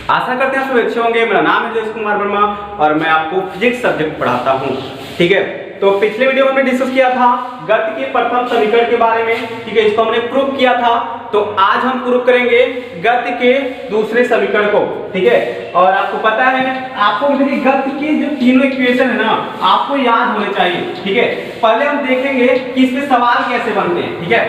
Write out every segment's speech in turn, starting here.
आशा करते हैं सब अच्छे होंगे। मेरा नाम है जयेश कुमार वर्मा और मैं आपको फिजिक्स सब्जेक्ट पढ़ाता हूँ। ठीक है, तो पिछले वीडियो में हमने डिस्कस किया था गति के प्रथम समीकरण के बारे में। ठीक है, इसको हमने प्रूव किया था। तो आज हम प्रूव करेंगे गति के दूसरे समीकरण को। ठीक है, और आपको पता है, आपको देखिए गति की जो तीनों इक्वेशन है ना, आपको याद होने चाहिए। ठीक है, पहले हम देखेंगे कि इस पे सवाल कैसे बनते हैं। ठीक है,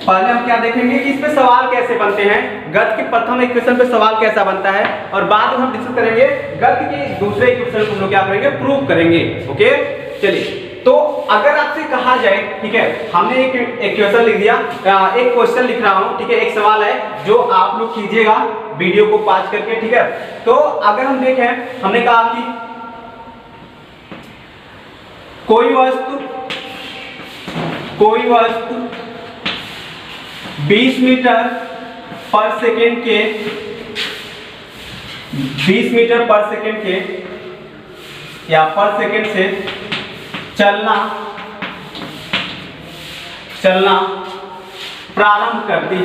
पहले हम क्या देखेंगे कि इस पे सवाल कैसे बनते हैं, गति के प्रथम इक्वेशन पे सवाल कैसा बनता है, और बाद में हम डिस्कस करेंगे गति के दूसरे इक्वेशन को हम लोग क्या करेंगे, प्रूव करेंगे। ओके, चलिए। तो अगर आपसे कहा जाए, ठीक है, हमने एक इक्वेशन लिख दिया, एक क्वेश्चन लिख रहा हूं। ठीक है, एक सवाल है जो आप लोग कीजिएगा वीडियो को पॉज करके। ठीक है, तो अगर हम देखें, हमने कहा कि कोई वस्तु 20 मीटर पर सेकेंड के 20 मीटर पर सेकेंड के या पर सेकेंड से चलना प्रारंभ करती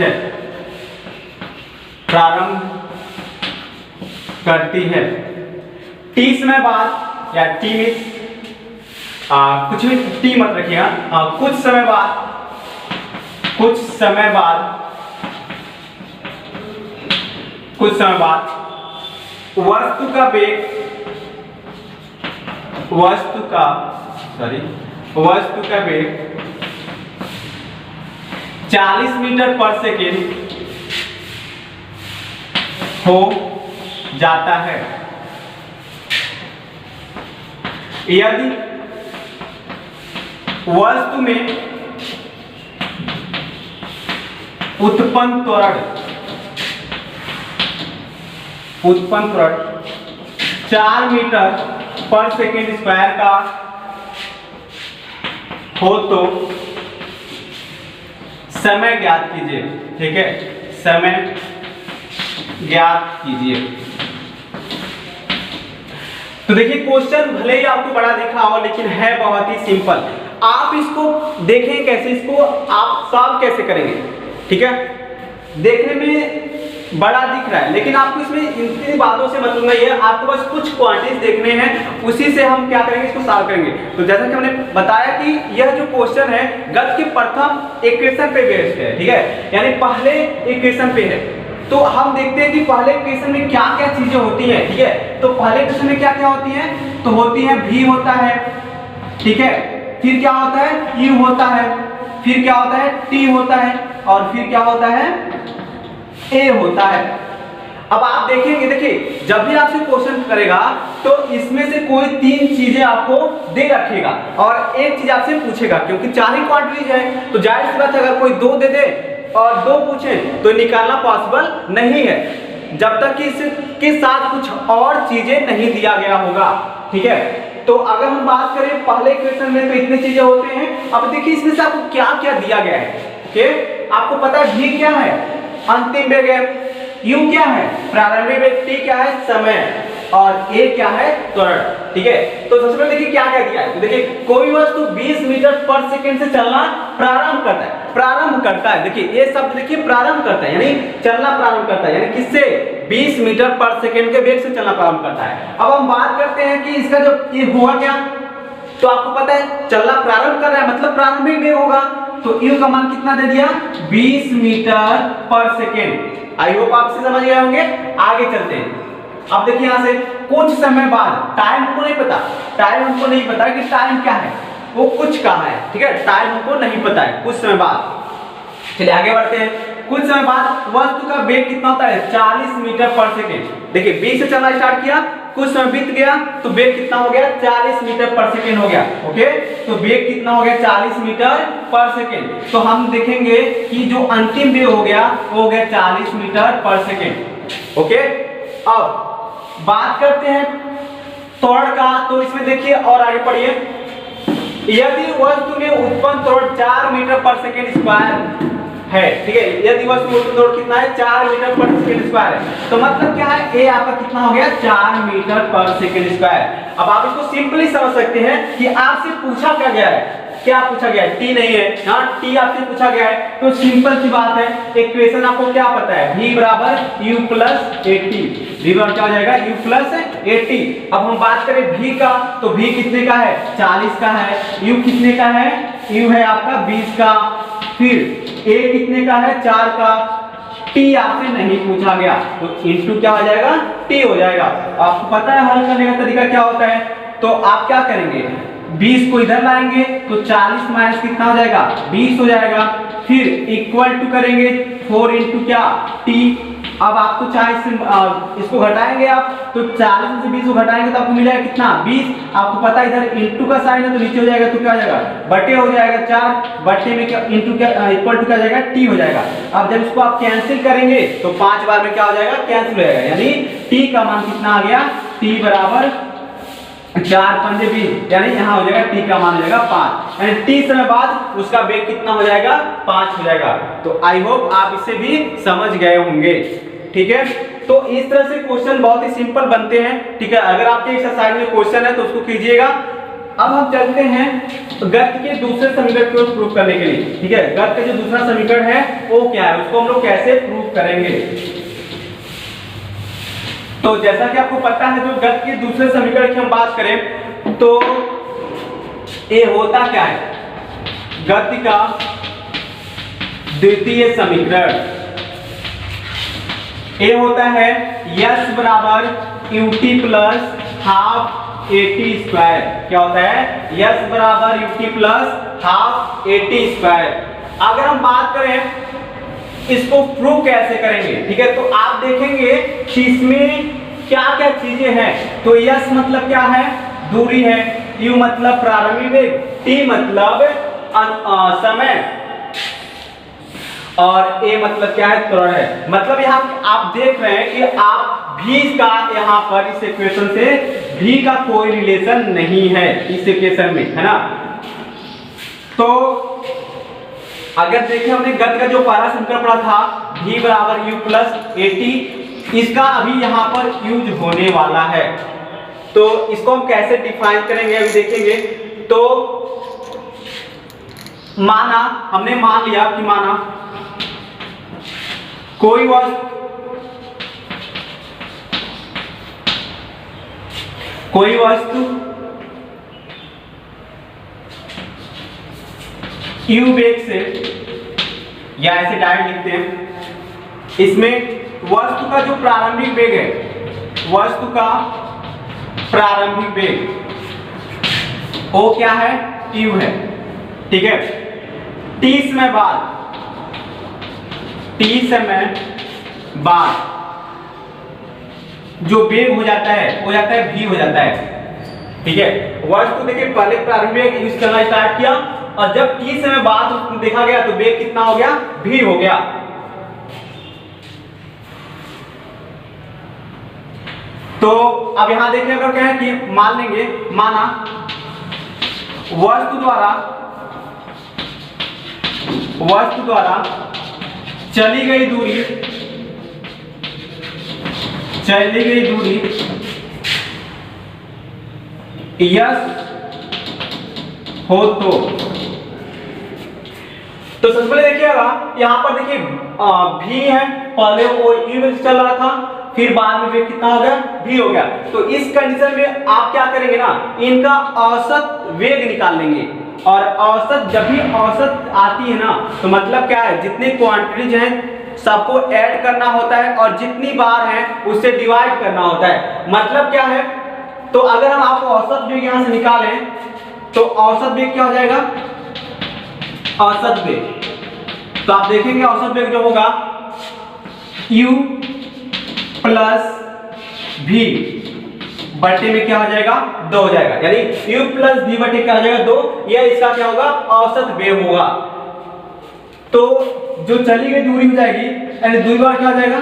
है टी समय बाद, या टी मीन्स कुछ भी टी मत रखिएगा, कुछ समय बाद वस्तु का वेग 40 मीटर पर सेकेंड हो जाता है। यदि वस्तु में उत्पन्न त्वरण 4 मीटर पर सेकेंड स्क्वायर का हो तो समय ज्ञात कीजिए। ठीक है, समय ज्ञात कीजिए। तो देखिए, क्वेश्चन भले ही आपको बड़ा दिख रहा हो, लेकिन है बहुत ही सिंपल। आप इसको देखें कैसे, इसको आप सॉल्व कैसे करेंगे। ठीक है, देखने में बड़ा दिख रहा है, लेकिन आपको इसमें इतनी बातों से मतलब नहीं है। आपको बस कुछ क्वांटिटीज देखने हैं, उसी से हम क्या करेंगे, इसको सॉल्व करेंगे। तो जैसा कि हमने बताया कि यह जो क्वेश्चन है गति के प्रथम इक्वेशन पे बेस्ड है। ठीक है, यानी पहले इक्वेशन पे है। तो हम देखते हैं कि पहले इक्वेशन में क्या क्या चीजें होती हैं। ठीक है, तो पहले इक्वेशन में क्या क्या होती हैं, तो होती है v होता है। ठीक है, फिर क्या होता है, u होता है, फिर क्या होता है, t होता है, और फिर क्या होता है, a होता है। अब आप देखेंगे, देखिए जब भी आपसे क्वेश्चन करेगा तो इसमें से कोई 3 चीजें आपको दे रखेगा और एक चीज आपसे पूछेगा, क्योंकि 4 ही क्वांटिटीज है। तो जाहिर सी बात है, अगर कोई 2 दे दे और 2 पूछे तो निकालना पॉसिबल नहीं है, जब तक कि इसके साथ कुछ और चीजें नहीं दिया गया होगा। ठीक है, तो अगर हम बात करें पहले क्वेश्चन में, तो इतनी चीजें होते हैं। अब देखिए इसमें से आपको क्या क्या दिया गया है। ओके, आपको पता है v क्या है, अंतिम वेग है, u क्या है, प्रारंभिक वेग, t क्या है, समय, और a क्या है, त्वरण। ठीक है, तो सबसे पहले देखिए क्या क्या दिया है। तो देखिए कोई वस्तु 20 मीटर पर सेकेंड से चलना प्रारंभ करता है। देखिए ये शब्द देखिए, प्रारंभ करता है यानी चलना प्रारंभ करता है, यानी किससे, 20 मीटर पर सेकेंड के वेग से चलना प्रारंभ करता है। अब हम बात करते हैं कि इसका जो ये हुआ क्या, तो आपको पता है चलना प्रारंभ कर रहा है मतलब प्रारंभिक वेग होगा। तो u का मान कितना दे दिया, 20 मीटर पर सेकेंड। आई होप आप इसे समझ गए होंगे। आगे चलते हैं। अब देखिए यहां से कुछ समय बाद, टाइम हमको नहीं पता कि टाइम क्या है, वो कुछ कहा है। ठीक है, टाइम हमको नहीं पता है, कुछ समय बाद। चलिए आगे बढ़ते हैं। कुछ समय बाद वस्तु का वेग कितना होता है, 40 मीटर पर सेकेंड। देखिए 20 से चलना स्टार्ट किया, कुछ समय बीत गया तो वेग कितना हो गया, 40 मीटर पर सेकेंड हो गया। ओके, तो वेग कितना हो गया, 40 मीटर पर सेकेंड। तो हम देखेंगे कि जो अंतिम वेग हो गया वो हो गया 40 मीटर पर सेकेंड। ओके, अब बात करते हैं त्वरण का। तो इसमें देखिए और आगे पढ़िए, यदि वस्तु में उत्पन्न त्वरण 4 मीटर पर सेकेंड स्क्वायर है। ठीक है, यदि वस्तु में उत्पन्न त्वरण कितना है, 4 मीटर पर सेकेंड स्क्वायर है, तो मतलब क्या है, ए आपका कितना हो गया, 4 मीटर पर सेकेंड स्क्वायर। अब आप इसको सिंपली समझ सकते हैं कि आपसे पूछा क्या गया है, क्या पूछा गया है, टी नहीं है, यहाँ टी आपसे पूछा गया है। तो सिंपल सी बात है, इक्वेशन आपको क्या पता है, v बराबर u प्लस 80, v बराबर क्या हो जाएगा u प्लस 80। अब हम बात करें v का, तो v कितने का है, 40 का है, u कितने का है, u है आपका 20 का, फिर a कितने का है, 4 का, t आपसे नहीं पूछा गया, तो इनटू क्या हो जाएगा, t हो जाएगा। आपको पता है हल करने का तरीका क्या होता है, तो आप क्या करेंगे, 20 को इधर लाएंगे तो 40 माइनस कितना हो जाएगा, 20 हो जाएगा, फिर इक्वल टू करेंगे 4 इंटू क्या, t। अब आपको चाहे इसको घटाएंगे आप, तो 40 से 20 को घटाएंगे तो आपको मिलेगा कितना, 20। आपको पता है इधर इंटू का साइन है तो नीचे हो जाएगा, तो क्या हो जाएगा, बटे हो जाएगा 4, बटे में क्या इंटू क्या इक्वल टू क्या हो जाएगा, t हो जाएगा। अब जब इसको आप कैंसिल करेंगे तो 5 बार में क्या हो जाएगा, कैंसिल हो जाएगा, यानी t का मान कितना आ गया, t बराबर 4 पंजे 20, यानी यहाँ हो जाएगा t का मान हो जाएगा 5, यानी t समय बाद उसका वेग कितना हो जाएगा, 5 हो जाएगा। तो आई होप आप इसे भी समझ गए होंगे, ठीक है। तो इस तरह से क्वेश्चन बहुत ही सिंपल बनते हैं, ठीक है। अगर आपके एक्सरसाइज में क्वेश्चन है तो उसको कीजिएगा। अब हम चलते हैं गति के दूसरे समीकरण को प्रूव करने के लिए, ठीक है। गति का जो दूसरा समीकरण है वो क्या है, उसको हम लोग कैसे प्रूव करेंगे। तो जैसा कि आपको पता है, जो गति के दूसरे समीकरण की हम बात करें तो ये होता क्या है, गति का द्वितीय समीकरण ये होता है s बराबर ut plus half at square. क्या होता है, s बराबर ut plus half at square. अगर हम बात करें इसको प्रूव कैसे करेंगे, ठीक है, तो आप देखेंगे कि इसमें क्या क्या चीजें हैं। तो s मतलब क्या है, दूरी है, u मतलब प्रारंभिक वेग, t मतलब समय, और a मतलब क्या है, त्वरण है। मतलब यहाँ आप देख रहे हैं कि आप v का यहाँ पर इस इक्वेशन से v का कोई रिलेशन नहीं है इस इक्वेशन में, है ना। तो अगर देखें हमने गति का जो पहला समीकरण पढ़ा था v बराबर u प्लस 80, इसका अभी यहाँ पर यूज होने वाला है। तो इसको हम कैसे डिफाइन करेंगे अभी देखेंगे। तो माना, हमने मान लिया कि माना कोई वस्तु u वेग से, या ऐसे डायरेक्ट लिखते हैं, इसमें वस्तु का जो प्रारंभिक वेग है, वस्तु का प्रारंभिक वेग वो क्या है, u है, ठीक है। t समय बाद जो वेग हो जाता है वो जाता है v हो जाता है, ठीक है। वस्तु देखिए पहले प्रारंभिक वेग यूज करना स्टार्ट किया, और जब t समय बाद उसको देखा गया तो वेग कितना हो गया, v हो गया। तो अब यहां देखिए, अगर क्या है कि मान लेंगे, माना वस्तु द्वारा चली गई दूरी यस हो तो सबसे पहले देखिएगा यहाँ पर देखिए v है, पहले वो u चल रहा था, फिर बाद में वेग कितना हो गया, v हो गया। तो इस कंडीशन में आप क्या करेंगे ना, इनका औसत वेग निकाल लेंगे, और औसत जब भी औसत आती है ना, तो मतलब क्या है, जितनी क्वांटिटीज हैं सबको ऐड करना होता है, और जितनी बार है उससे डिवाइड करना होता है। मतलब क्या है, तो अगर हम आपको औसत वेग यहां से निकालें तो औसत वेग क्या हो जाएगा, औसत वेग, तो आप देखेंगे औसत वेग जो होगा u प्लस v बटे में क्या हो जाएगा, 2 हो जाएगा, यानी u प्लस v बटे क्या हो जाएगा, 2। यह इसका क्या होगा, औसत वेग होगा। तो जो चली गई दूरी हो जाएगी, यानी दूरी बार क्या हो जाएगा,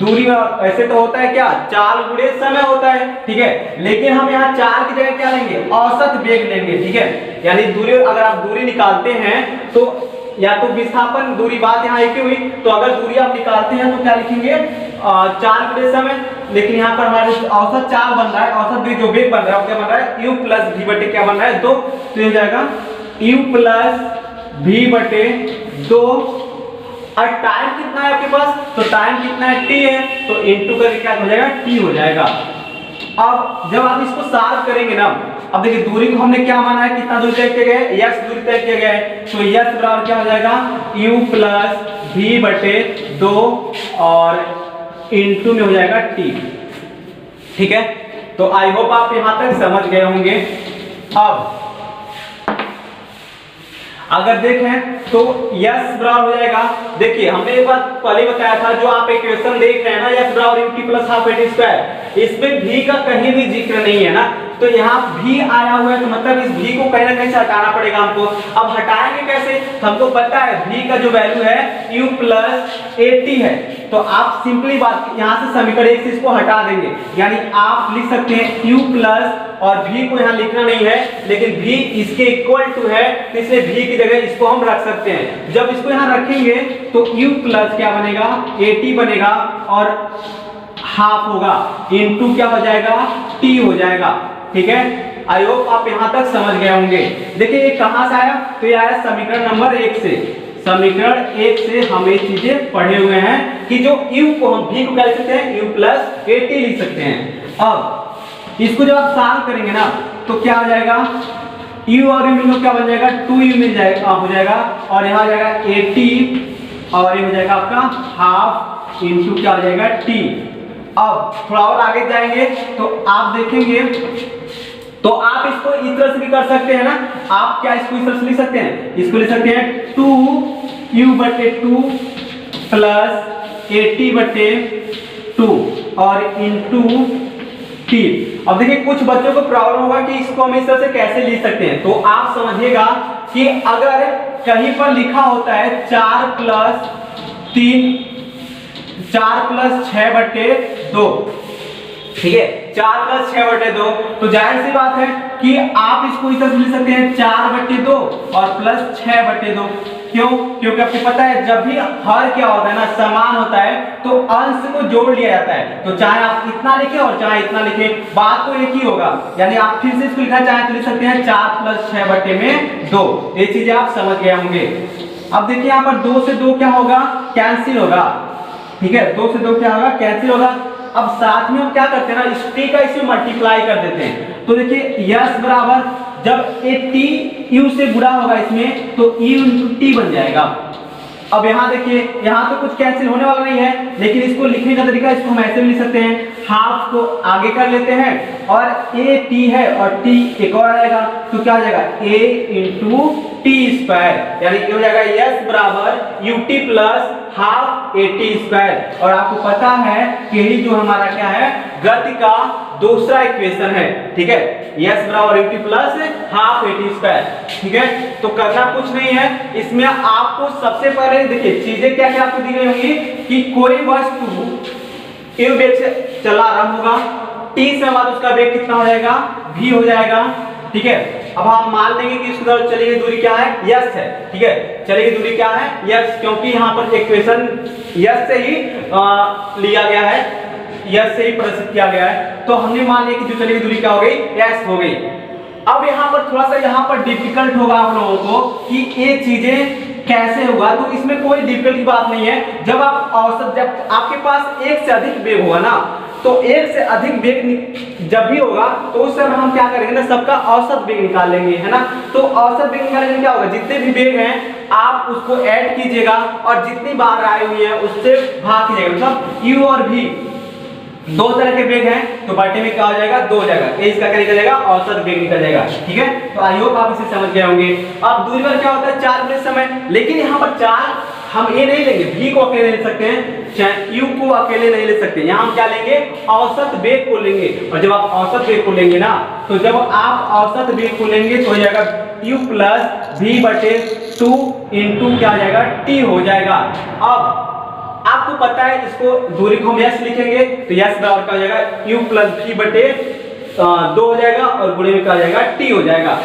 दूरी ऐसे तो होता है क्या, 4 गुणे समय होता है, ठीक है, लेकिन हम यहाँ 4 की जगह क्या लेंगे, औसत वेग लेंगे, ठीक है। यानी दूरी, अगर आप दूरी निकालते हैं तो या तो विस्थापन दूरी, बात यहाँ एक ही हुई, तो अगर दूरी आप निकालते हैं तो क्या लिखेंगे, 4 गुणे समय, लेकिन यहाँ पर हमारे औसत 4 बन रहा है, औसत वेग जो वेग बन रहा है वो क्या बन रहा है, u प्लस v बटे क्या बन रहा है, 2। तो ये हो जाएगा u प्लस v बटे 2। और टाइम कितना है आपके पास, तो टाइम कितना है t है, तो इनटू करके क्या हो जाएगा t हो जाएगा। अब जब आप इसको सॉल्व करेंगे ना, अब देखिए दूरी को हमने क्या माना है, कितना दूरी तय किया गया है, s दूरी तय किया गया है, तो s बराबर क्या हो जाएगा u प्लस v बटे 2 और इनटू में हो जाएगा t। ठीक है, तो आई होप आप यहां तक समझ गए होंगे। अब अगर देखें तो यस बराबर हो जाएगा, देखिए हमने एक बार पहले बताया था, जो आप इक्वेशन देख रहे हैं ना, यस बराबर UT plus half eighty square, इसमें भी का कहीं भी जिक्र नहीं है ना, तो यहाँ भी आया हुआ है, तो मतलब इस भी को कहीं ना कहीं से हटाना पड़ेगा हमको। अब हटाएंगे कैसे, तो हमको पता है भी का जो वैल्यू है u प्लस 80 है, तो आप सिंपली बात यहाँ से समीकरण 1 से इसको हटा देंगे, यानी आप लिख सकते हैं u प्लस, और v को यहाँ लिखना नहीं है, लेकिन v इसके इक्वल टू है, तो इसलिए v की जगह इसको हम रख सकते हैं। जब इसको यहाँ रखेंगे तो u प्लस क्या बनेगा 80 बनेगा और हाफ होगा, इनटू क्या हो जाएगा t हो जाएगा। ठीक है, आई होप आप यहां तक समझ गए होंगे। देखिए ये कहां से आया, तो ये आया समीकरण नंबर 1 से। समीकरण 1 से हम ये चीजें पढ़े हुए हैं कि जो u को हम v को क्या लिख सकते हैं, u प्लस 80 लिख सकते हैं। अब इसको जब आप सॉल्व करेंगे ना, तो क्या हो जाएगा, u और u मिलकर क्या बन जाएगा 2u मिल जाएगा, हो जाएगा, और यहाँ हो जाएगा 80 और ये हो जाएगा आपका हाफ इनटू क्या हो जाएगा t। अब थोड़ा और आगे जाएंगे तो आप देखेंगे, तो आप इसको इस तरह से भी कर सकते हैं ना, आप क्या इसको इस तरह से लिख सकते हैं, इसको लिख सकते हैं 2u बटे 2 प्लस 80 बटे 2 और इनटू t। अब देखिए कुछ बच्चों को प्रॉब्लम होगा कि इसको हम इस तरह से कैसे लिख सकते हैं, तो आप समझिएगा कि अगर कहीं पर लिखा होता है 4 प्लस 6 बटे 2, ठीक है, 4 प्लस 6 बटे 2, तो जाहिर सी बात है कि आप इसको इस तरह से लिख सकते हैं 4 बटे 2 और प्लस 6 बटे 2। क्यों, क्योंकि आपको पता है जब भी हर क्या होता है ना समान होता है, तो अंश को जोड़ लिया जाता है, तो चाहे आप इतना लिखें और चाहे इतना लिखें, बात तो एक ही होगा। यानी आप फिर से इसको लिखना चाहें तो लिख सकते हैं 4 प्लस 6 बटे में 2। ये चीजें आप समझ गए होंगे। अब देखिए यहाँ पर 2 से 2 क्या होगा, कैंसिल होगा। ठीक है, 2 से 2 क्या होगा, कैंसिल होगा। अब साथ में हम क्या करते हैं ना, इस t का इसमें मल्टीप्लाई कर देते हैं, तो देखिए यस बराबर जब ए टी यू से गुणा होगा इसमें, तो यू इंटू टी बन जाएगा। अब यहाँ देखिए, यहाँ तो कुछ कैंसिल होने वाला नहीं है, लेकिन इसको लिखने का तरीका इसको हम ऐसे भी लिख सकते हैं, हाफ को आगे कर लेते हैं और ए टी है और टी एक और आएगा, तो क्या हो जाएगा a इंटू टी स्क्वायर, यानी क्या हो जाएगा यस बराबर U T plus half A T square. और आपको पता है कि यही जो हमारा क्या है, गति का दूसरा इक्वेशन है। ठीक है, यस बराबर U T plus half A T square. ठीक है, तो करना कुछ नहीं है, इसमें आपको सबसे पहले देखिए चीजें क्या क्या आपको दी गई होंगी कि कोई वस्तु यू वेग से चला आरंभ होगा, टी से बाद उसका वेग कितना हो जाएगा, v हो जाएगा। ठीक है, अब हम मान लेंगे कि इसकी तरफ चली गई दूरी क्या है, यस है। ठीक है, चली गई दूरी क्या है, यस, क्योंकि यहाँ पर इक्वेशन यस से ही लिया गया है, यस से ही प्रदर्शित किया गया है, तो हमने मान लिया कि जो चली गई दूरी क्या हो गई, यस हो गई। अब यहाँ पर थोड़ा सा यहाँ पर डिफिकल्ट होगा आप लोगों को कि ये चीजें कैसे होगा, तो इसमें कोई डिफिकल्ट की बात नहीं है। जब आप औसत, जब आपके पास एक से अधिक वेग होगा ना, तो एक से अधिक वेग जब भी होगा तो उस समय हम क्या करेंगे ना, सबका औसत वेग निकाल लेंगे, है ना। तो औसत वेग निकालने क्या होगा, जितने भी वेग हैं आप उसको ऐड कीजिएगा और जितनी बार आई हुई है उससे भाग कीजिएगा। मतलब u और v दो तरह के वेग हैं, तो बटे में क्या हो जाएगा, 2 हो जाएगा, इसका क्या निकल जाएगा, औसत वेग निकल जाएगा। ठीक है, तो आई होप आप इसे समझ गए होंगे। अब दूरी पर क्या होता है 4 मिनट समय, लेकिन यहाँ पर 4 हम ये नहीं लेंगे, v को अकेले ले सकते हैं, चाहे u को अकेले नहीं ले सकते। यहाँ हम क्या लेंगे, औसत वेग को लेंगे, और जब आप औसत वेग को लेंगे ना, तो जब आप औसत वेग को लेंगे तो हो जाएगा u प्लस v बटे 2 इंटू क्या हो जाएगा, t हो जाएगा। अब आपको पता है इसको दूरी को हम यस लिखेंगे, तो यस बराबर क्या हो जाएगा, u प्लस v बटे 2 हो जाएगा और गुणे में क्या हो जाएगा, t हो जाएगा।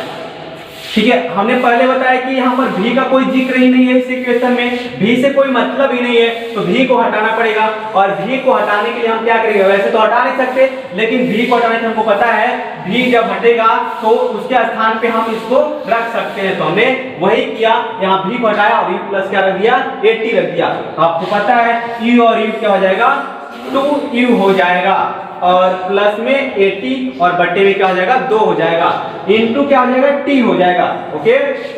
ठीक है, हमने पहले बताया कि यहाँ पर भी का कोई जिक्र ही नहीं है इस इक्वेशन में, भी से कोई मतलब ही नहीं है, तो भी को हटाना पड़ेगा। और भी को हटाने के लिए हम क्या करेंगे, वैसे तो हटा नहीं सकते, लेकिन भी को हटाने से हमको पता है भी जब हटेगा तो उसके स्थान पे हम इसको रख सकते हैं। तो हमने वही किया, यहाँ भी को हटाया और u प्लस क्या रख दिया, 80 रख दिया। आपको पता है u और u क्या हो जाएगा, 2u हो जाएगा, और प्लस में 80 और बट्टे में क्या हो जाएगा, 2 हो जाएगा, इनटू क्या हो जाएगा, t हो जाएगा। ओके,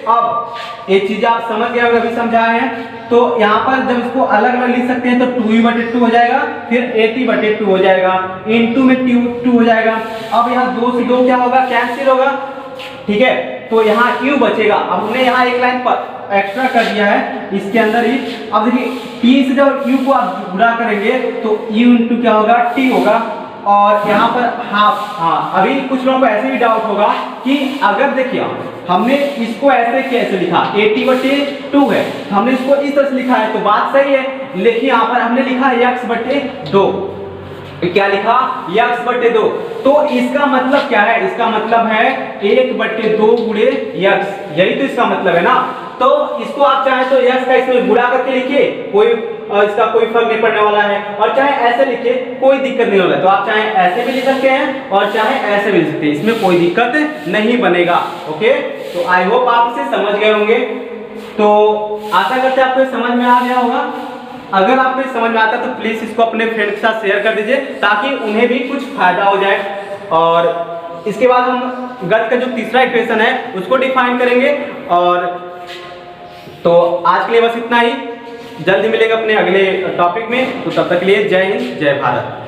अब एक चीज आप समझ गए होंगे, अभी समझाए हैं। तो यहाँ पर जब इसको अलग अलग लिख सकते हैं तो 2u/2 हो जाएगा, फिर 80/2 हो जाएगा, इनटू में 2 हो जाएगा। अब यहाँ 2 से 2 क्या होगा, कैंसिल होगा। ठीक है, तो यहाँ u बचेगा। अब हमने यहाँ एक लाइन पर एक्स्ट्रा कर दिया है इसके अंदर ही। अब देखिए t से जब u को आप गुणा करेंगे तो u इंटू क्या होगा, t होगा। और यहाँ पर हाफ, अभी कुछ लोगों को ऐसे भी डाउट होगा कि अगर देखिए हमने इसको ऐसे कैसे लिखा, 80/2 है, तो हमने इसको इस तरह से लिखा है तो बात सही है, लेकिन यहाँ पर हमने लिखा x/2, क्या लिखा, x/2। तो इसका मतलब क्या है, इसका मतलब है 1/2 गुणे x, यही तो इसका मतलब है ना। तो इसको आप चाहे तो x का इसमें गुणा करके लिखिए, कोई इसका कोई फर्क नहीं पड़ने वाला है, और चाहे ऐसे लिखिए कोई दिक्कत नहीं होगा। तो आप चाहे ऐसे भी लिख सकते हैं और चाहे ऐसे भी लिख सकते हैं, इसमें कोई दिक्कत नहीं बनेगा। ओके, तो आई होप आप इसे समझ गए होंगे। तो आशा करते हैं आपको समझ में आ गया होगा। अगर आपको समझ में आता है तो प्लीज इसको अपने फ्रेंड के साथ शेयर कर दीजिए, ताकि उन्हें भी कुछ फायदा हो जाए। और इसके बाद हम गत का जो तीसरा इक्वेशन है उसको डिफाइन करेंगे। और तो आज के लिए बस इतना ही, जल्दी मिलेगा अपने अगले टॉपिक में। तो तब तक के लिए जय हिंद, जय भारत।